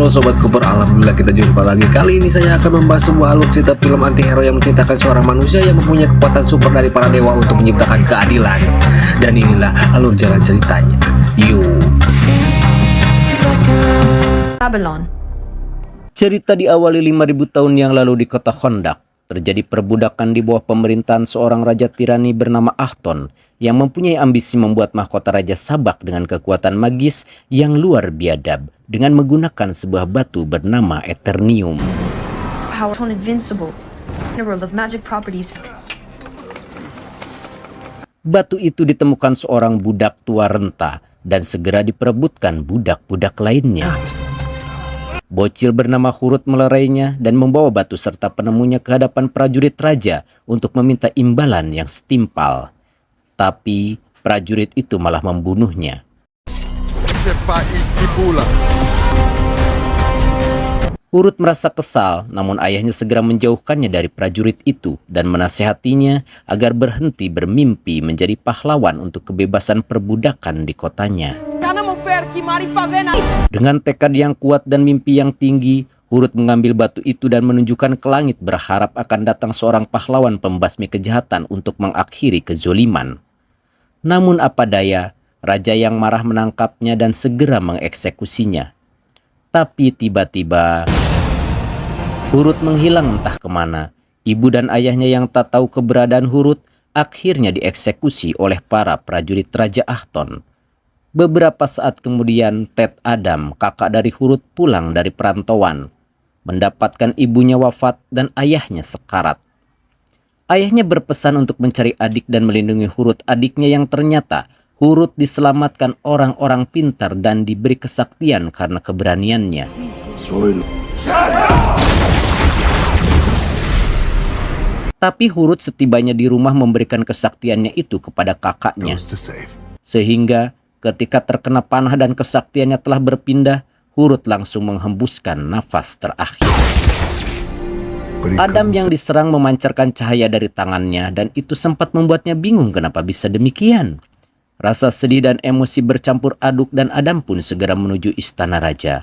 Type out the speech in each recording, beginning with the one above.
Halo Sobat Cooper, alhamdulillah kita jumpa lagi. Kali ini saya akan membahas sebuah alur cerita film anti-hero yang menceritakan seorang manusia yang mempunyai kekuatan super dari para dewa untuk menciptakan keadilan. Dan inilah alur jalan ceritanya. Yuk. Babylon. Cerita diawali 5000 tahun yang lalu di kota Kondak. Terjadi perbudakan di bawah pemerintahan seorang raja tirani bernama Ahton yang mempunyai ambisi membuat mahkota Raja Sabak dengan kekuatan magis yang luar biadab dengan menggunakan sebuah batu bernama Eternium. Power invincible. Mineral of magic properties. Batu itu ditemukan seorang budak tua renta dan segera diperebutkan budak-budak lainnya. Bocil bernama Hurut melerainya dan membawa batu serta penemunya ke hadapan prajurit raja untuk meminta imbalan yang setimpal. Tapi prajurit itu malah membunuhnya. Hurut merasa kesal, namun ayahnya segera menjauhkannya dari prajurit itu dan menasehatinya agar berhenti bermimpi menjadi pahlawan untuk kebebasan perbudakan di kotanya. Dengan tekad yang kuat dan mimpi yang tinggi, Hurut mengambil batu itu dan menunjukkan ke langit berharap akan datang seorang pahlawan pembasmi kejahatan untuk mengakhiri kezoliman. Namun apa daya, raja yang marah menangkapnya dan segera mengeksekusinya. Tapi tiba-tiba Hurut menghilang entah kemana. Ibu dan ayahnya yang tak tahu keberadaan Hurut akhirnya dieksekusi oleh para prajurit Raja Ahton. Beberapa saat kemudian, Ted Adam, kakak dari Hurut, pulang dari perantauan, mendapatkan ibunya wafat dan ayahnya sekarat. Ayahnya berpesan untuk mencari adik dan melindungi Hurut adiknya yang ternyata Hurut diselamatkan orang-orang pintar dan diberi kesaktian karena keberaniannya. Tapi Hurut setibanya di rumah memberikan kesaktiannya itu kepada kakaknya. Sehingga ketika terkena panah dan kesaktiannya telah berpindah, Hurut langsung menghembuskan nafas terakhir. Adam yang diserang memancarkan cahaya dari tangannya dan itu sempat membuatnya bingung kenapa bisa demikian. Rasa sedih dan emosi bercampur aduk dan Adam pun segera menuju istana raja.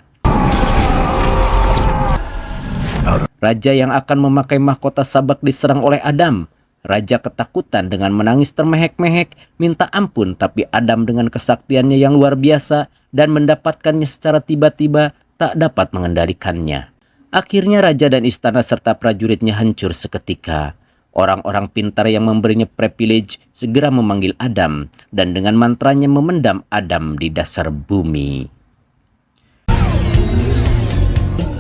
Raja yang akan memakai mahkota Sabak diserang oleh Adam. Raja ketakutan dengan menangis termehek-mehek, minta ampun, tapi Adam dengan kesaktiannya yang luar biasa dan mendapatkannya secara tiba-tiba tak dapat mengendalikannya. Akhirnya raja dan istana serta prajuritnya hancur seketika. Orang-orang pintar yang memberinya privilege segera memanggil Adam dan dengan mantranya memendam Adam di dasar bumi.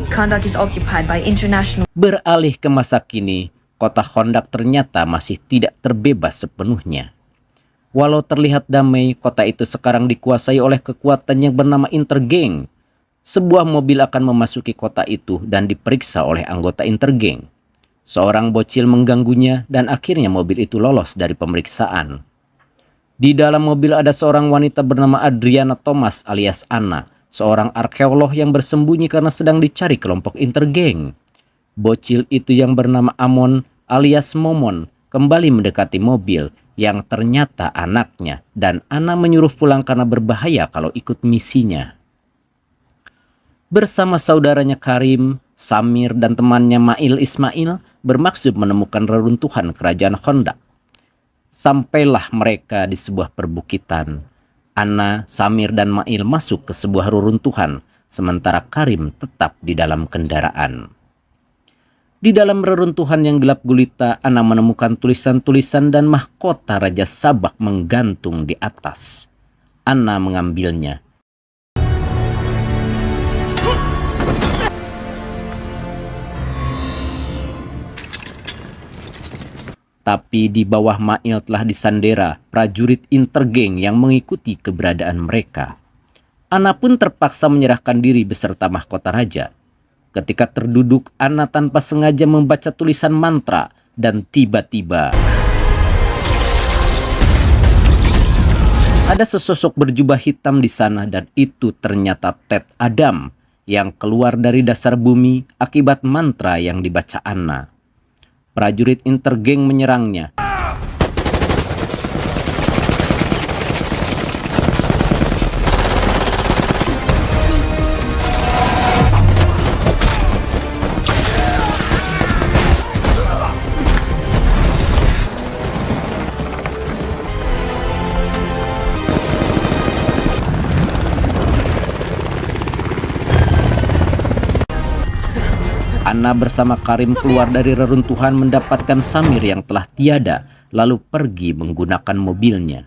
Kondak is occupied by international. Beralih ke masa kini, kota Kondak ternyata masih tidak terbebas sepenuhnya. Walau terlihat damai, kota itu sekarang dikuasai oleh kekuatan yang bernama Intergang. Sebuah mobil akan memasuki kota itu dan diperiksa oleh anggota Intergang. Seorang bocil mengganggunya dan akhirnya mobil itu lolos dari pemeriksaan. Di dalam mobil ada seorang wanita bernama Adriana Thomas alias Anna, seorang arkeolog yang bersembunyi karena sedang dicari kelompok Intergang. Bocil itu yang bernama Amon alias Momon kembali mendekati mobil yang ternyata anaknya dan Anna menyuruh pulang karena berbahaya kalau ikut misinya. Bersama saudaranya Karim, Samir dan temannya Mail Ismail bermaksud menemukan reruntuhan kerajaan Kondak. Sampailah mereka di sebuah perbukitan. Anna, Samir dan Mail masuk ke sebuah reruntuhan sementara Karim tetap di dalam kendaraan. Di dalam reruntuhan yang gelap gulita, Anna menemukan tulisan-tulisan dan mahkota Raja Sabak menggantung di atas. Anna mengambilnya. Tapi di bawah Mail telah disandera prajurit Intergang yang mengikuti keberadaan mereka. Anna pun terpaksa menyerahkan diri beserta mahkota raja. Ketika terduduk, Anna tanpa sengaja membaca tulisan mantra dan tiba-tiba ada sesosok berjubah hitam di sana dan itu ternyata Ted Adam yang keluar dari dasar bumi akibat mantra yang dibaca Anna. Prajurit Intergang menyerangnya. Ana bersama Karim keluar dari reruntuhan mendapatkan Samir yang telah tiada, lalu pergi menggunakan mobilnya.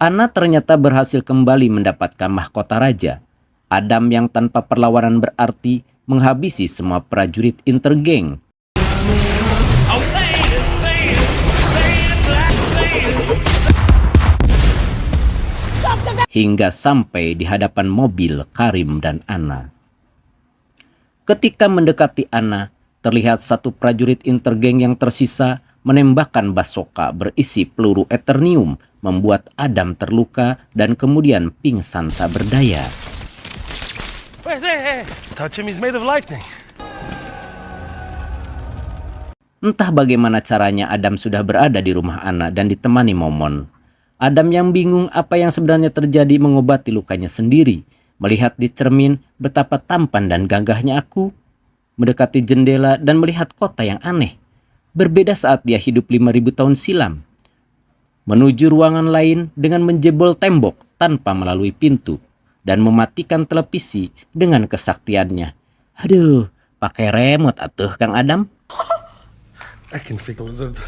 Ana ternyata berhasil kembali mendapatkan mahkota raja. Adam yang tanpa perlawanan berarti menghabisi semua prajurit Intergang. Hingga sampai di hadapan mobil Karim dan Ana. Ketika mendekati Ana, terlihat satu prajurit Intergang yang tersisa menembakkan basoka berisi peluru Eternium, membuat Adam terluka dan kemudian pingsan tak berdaya. Touch him, he's made of lightning. Entah bagaimana caranya Adam sudah berada di rumah Ana dan ditemani Momon. Adam yang bingung apa yang sebenarnya terjadi mengobati lukanya sendiri. Melihat di cermin betapa tampan dan gagahnya aku. Mendekati jendela dan melihat kota yang aneh. Berbeda saat dia hidup 5000 tahun silam. Menuju ruangan lain dengan menjebol tembok tanpa melalui pintu. Dan mematikan televisi dengan kesaktiannya. Aduh, pakai remote atuh Kang Adam. I can fake a lizard.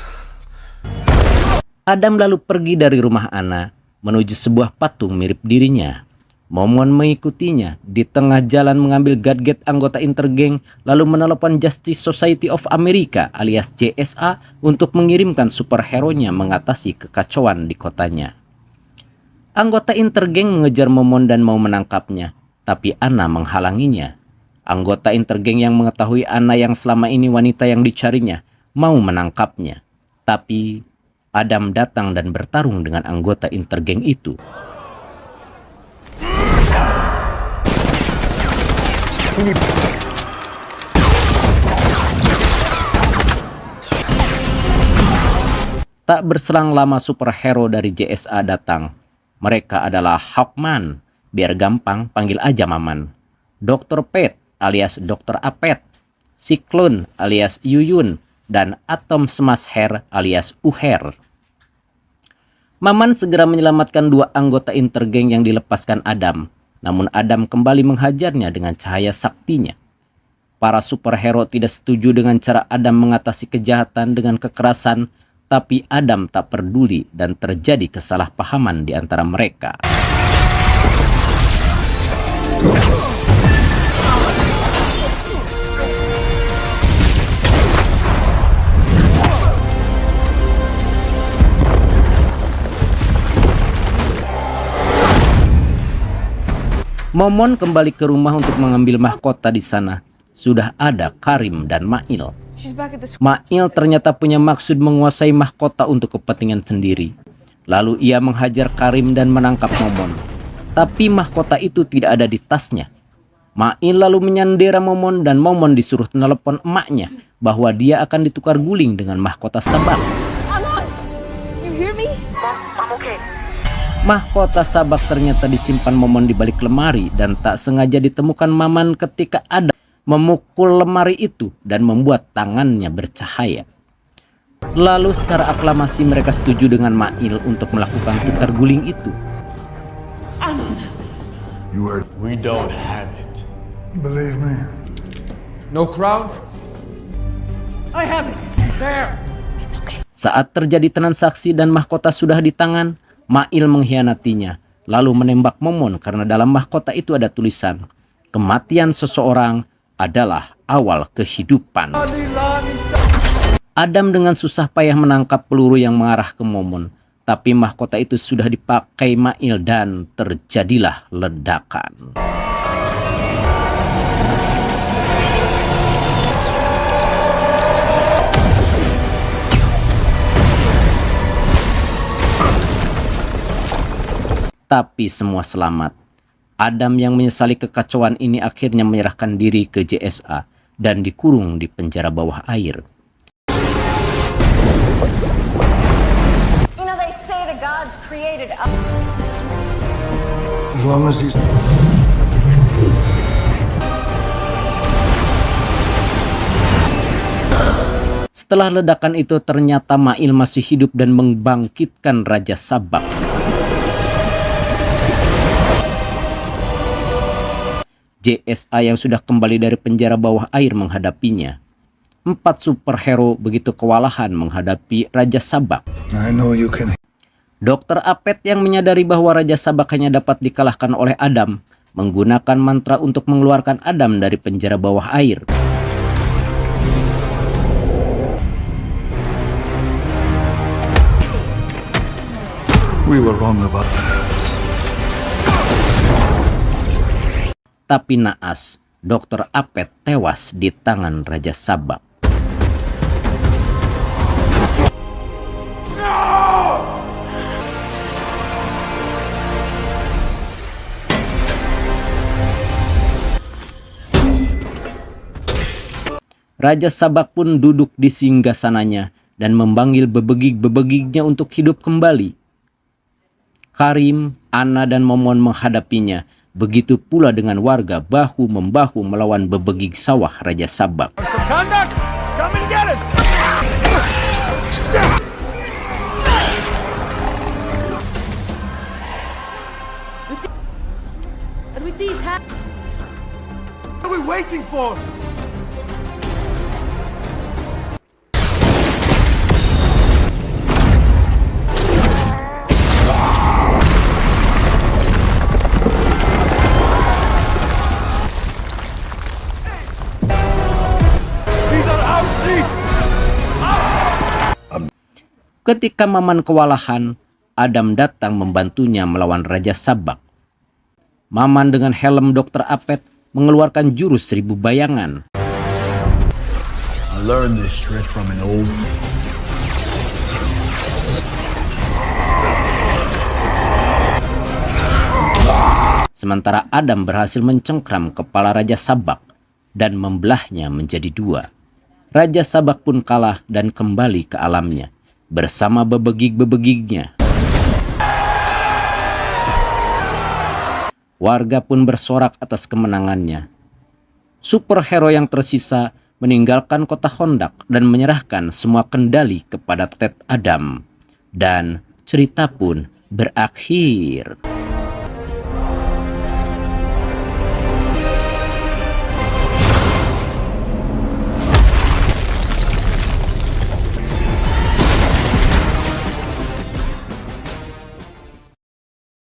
Adam lalu pergi dari rumah Ana menuju sebuah patung mirip dirinya. Momon mengikutinya, di tengah jalan mengambil gadget anggota Intergang lalu menelepon Justice Society of America alias JSA untuk mengirimkan superhero-nya mengatasi kekacauan di kotanya. Anggota Intergang mengejar Momon dan mau menangkapnya, tapi Ana menghalanginya. Anggota Intergang yang mengetahui Ana yang selama ini wanita yang dicarinya mau menangkapnya, tapi Adam datang dan bertarung dengan anggota Intergang itu. Tak berselang lama superhero dari JSA datang. Mereka adalah Hawkman, biar gampang panggil aja Maman. Dr. Pet alias Dr. Apet, Cyclone alias Yuyun, dan Atom Smash Hair alias Uher. Maman segera menyelamatkan dua anggota Intergang yang dilepaskan Adam. Namun Adam kembali menghajarnya dengan cahaya saktinya. Para superhero tidak setuju dengan cara Adam mengatasi kejahatan dengan kekerasan, tapi Adam tak peduli dan terjadi kesalahpahaman di antara mereka. Momon kembali ke rumah untuk mengambil mahkota di sana. Sudah ada Karim dan Mail. She's back at the school. Mail ternyata punya maksud menguasai mahkota untuk kepentingan sendiri. Lalu ia menghajar Karim dan menangkap Momon. Tapi mahkota itu tidak ada di tasnya. Mail lalu menyandera Momon dan Momon disuruh telepon emaknya bahwa dia akan ditukar guling dengan mahkota Sabak. You hear me? Mahkota Sabak ternyata disimpan Momon di balik lemari dan tak sengaja ditemukan Maman ketika Adam memukul lemari itu dan membuat tangannya bercahaya. Lalu secara aklamasi mereka setuju dengan Mail untuk melakukan tukar guling itu. We don't have it. Believe me. No crown? I have it. There. Saat terjadi transaksi dan mahkota sudah di tangan, Mail mengkhianatinya, lalu menembak Momon karena dalam mahkota itu ada tulisan, kematian seseorang adalah awal kehidupan. Adam dengan susah payah menangkap peluru yang mengarah ke Momon, tapi mahkota itu sudah dipakai Mail dan terjadilah ledakan. Tapi semua selamat. Adam yang menyesali kekacauan ini akhirnya menyerahkan diri ke JSA dan dikurung di penjara bawah air. You know, they say the gods created us. As long as he's... Setelah ledakan itu ternyata Mail masih hidup dan membangkitkan Raja Sabak. JSA yang sudah kembali dari penjara bawah air menghadapinya. 4 superhero begitu kewalahan menghadapi Raja Sabak. I know you can. Dr. Apet yang menyadari bahwa Raja Sabak hanya dapat dikalahkan oleh Adam, menggunakan mantra untuk mengeluarkan Adam dari penjara bawah air. We were wrong about that. Tapi naas, Dr. Apet tewas di tangan Raja Sabak. Raja Sabak pun duduk di singgasananya dan memanggil bebegik-bebegiknya untuk hidup kembali. Karim, Ana, dan Momon menghadapinya. Begitu pula dengan warga bahu-membahu melawan bebegik sawah Raja Sabak. Conduct! Come and get it! And with these What are we waiting for? These are our streets! Ketika Maman kewalahan, Adam datang membantunya melawan Raja Sabak. Maman dengan helm Dr. Apet mengeluarkan jurus 1000 bayangan. I learned this trick from an old. Sementara Adam berhasil mencengkram kepala Raja Sabak dan membelahnya menjadi 2. Raja Sabak pun kalah dan kembali ke alamnya bersama bebegik-bebegiknya. Warga pun bersorak atas kemenangannya. Superhero yang tersisa meninggalkan kota Hondak dan menyerahkan semua kendali kepada Ted Adam. Dan cerita pun berakhir.